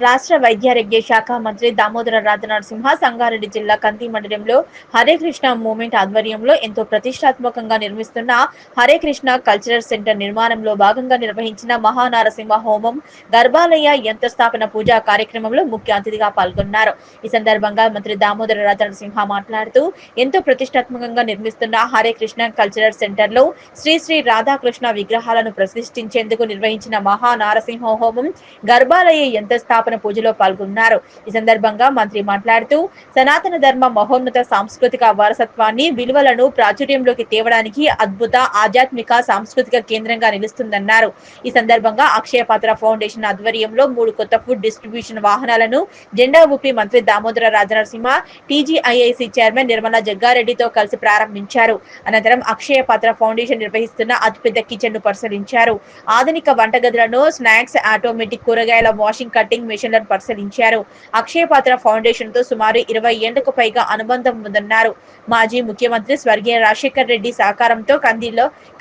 రాష్ట్ర వైద్యారోగ్య శాఖ మంత్రి దామోదర రాజనరసింహ సంగారెడ్డి జిల్లా కంది మండలంలో హరే కృష్ణ మూవ్మెంట్ ఆధ్వర్యంలో ఎంతో ప్రతిష్టాత్మకంగా నిర్మిస్తున్న హరే కృష్ణ కల్చరల్ సెంటర్ నిర్మాణంలో భాగంగా నిర్వహించిన మహానారసింహ హోమం గర్భాలయ యంత్ర స్థాపన పూజా కార్యక్రమంలో ముఖ్య అతిథిగా పాల్గొన్నారు. ఈ సందర్భంగా మంత్రి దామోదర రాజనరసింహ మాట్లాడుతూ ఎంతో ప్రతిష్టాత్మకంగా నిర్మిస్తున్న హరే కృష్ణ కల్చరల్ సెంటర్ లో శ్రీ శ్రీ రాధాకృష్ణ విగ్రహాలను ప్రతిష్ఠించేందుకు నిర్వహించిన మహానారసింహ హోమం గర్భాలయ యంత్ర స్థాపన పూజలో పాల్గొన్నారు. ఈ సందర్భంగా మంత్రి మాట్లాడుతూ సనాతన ధర్మ మహోన్నత సాంస్కృతిక వారసత్వాన్ని విలువలను ప్రాచుర్యంలోకి తేవడానికి అద్భుత ఆధ్యాత్మిక సాంస్కృతిక కేంద్రంగా నిలుస్తుందన్నారు. ఈ సందర్భంగా అక్షయ పాత్ర ఫౌండేషన్ ఆధ్వర్యంలో 3 కొత్త ఫుడ్ డిస్ట్రిబ్యూషన్ వాహనాలను జెండా ఊపి మంత్రి దామోదర రాజనరసింహ టీజీఐఐసి చైర్మన్ నిర్మలా జగ్గారెడ్డితో కలిసి ప్రారంభించారు. అనంతరం అక్షయ పాత్ర ఫౌండేషన్ నిర్వహిస్తున్న అతిపెద్ద కిచెన్ ను పరిశీలించారు. ఆధునిక వంటగదులను, స్నాక్స్, ఆటోమేటిక్ కూరగాయల వాషింగ్ కటింగ్ మిషన్లను పరిశీలించారు. అక్షయ పాత్ర ఫౌండేషన్ తో సుమారు 20 ఏళ్లకు పైగా అనుబంధం ఉందన్నారు. మాజీ ముఖ్యమంత్రి స్వర్గీయ రాజశేఖర్ రెడ్డి సహకారంతో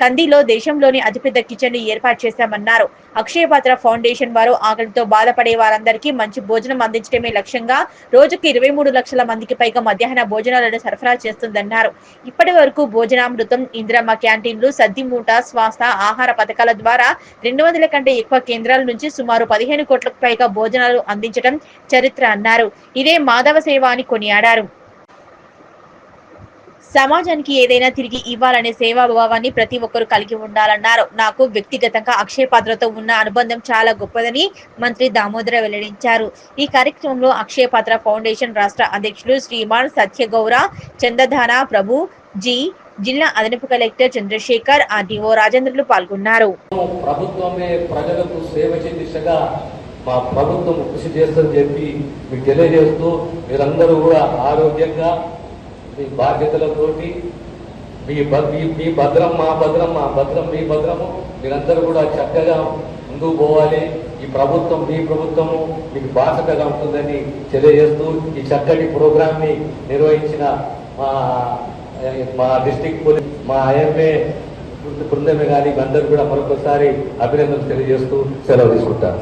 కందిలో దేశంలోని అతిపెద్ద కిచెన్ ను ఏర్పాటు చేశామన్నారు. అక్షయ పాత్ర ఫౌండేషన్ వారు ఆకలితో బాధపడే వారందరికీ మంచి భోజనం అందించడమే లక్ష్యంగా రోజుకి 23 లక్షల మందికి పైగా మధ్యాహ్న భోజనాలను సరఫరా చేస్తుందన్నారు. ఇప్పటి వరకు భోజనామృతం, ఇందిరమ్మ క్యాంటీన్లు, సద్దిమూట, స్వాస్థ ఆహార పథకాల ద్వారా 200 కంటే ఎక్కువ కేంద్రాల నుంచి సుమారు 15 కోట్లకు పైగా భోజనాలు అందించడం చరిత్ర అన్నారు. ఇదే మాధవ సేవ అని కొనియాడారు. సమాజానికి ఏదైనా తిరిగి ఇవ్వాలనే సేవాభావాన్ని ప్రతి ఒక్కరూ కలిగి ఉండాలన్నారు. నాకు వ్యక్తిగతంగా అక్షయ పాత్రతో ఉన్న అనుబంధం చాలా గొప్పదని మంత్రి దామోదర వెల్లడించారు. ఈ కార్యక్రమంలో అక్షయ పాత్ర ఫౌండేషన్ రాష్ట్ర అధ్యక్షులు శ్రీమాన్ సత్యగౌర చందధాన ప్రభు జీ, జిల్లా అదనపు కలెక్టర్ చంద్రశేఖర్, ఆర్డీఓ రాజేంద్రులు పాల్గొన్నారు. ప్రభుత్వమే ప్రజలకు సేవ చేసేదిగా మా ప్రభుత్వం కృషి చేస్తుందని చెప్పి మీకు తెలియజేస్తూ మీరందరూ కూడా ఆరోగ్యంగా మీ బాధ్యతలతోటి మీ భద్రం మా భద్రం, మా భద్రం మీ భద్రము, మీరందరూ కూడా చక్కగా ముందుకు పోవాలి. ఈ ప్రభుత్వం మీ ప్రభుత్వము మీకు బాధ్యతగా ఉంటుందని తెలియజేస్తూ ఈ చక్కటి ప్రోగ్రామ్ ని నిర్వహించిన మా డిస్ట్రిక్ట్ పోలీస్, మా ఐఎంఏ బృందమే కానీ అందరూ కూడా మరొకసారి అభినందనలు తెలియజేస్తూ సెలవు తీసుకుంటారు.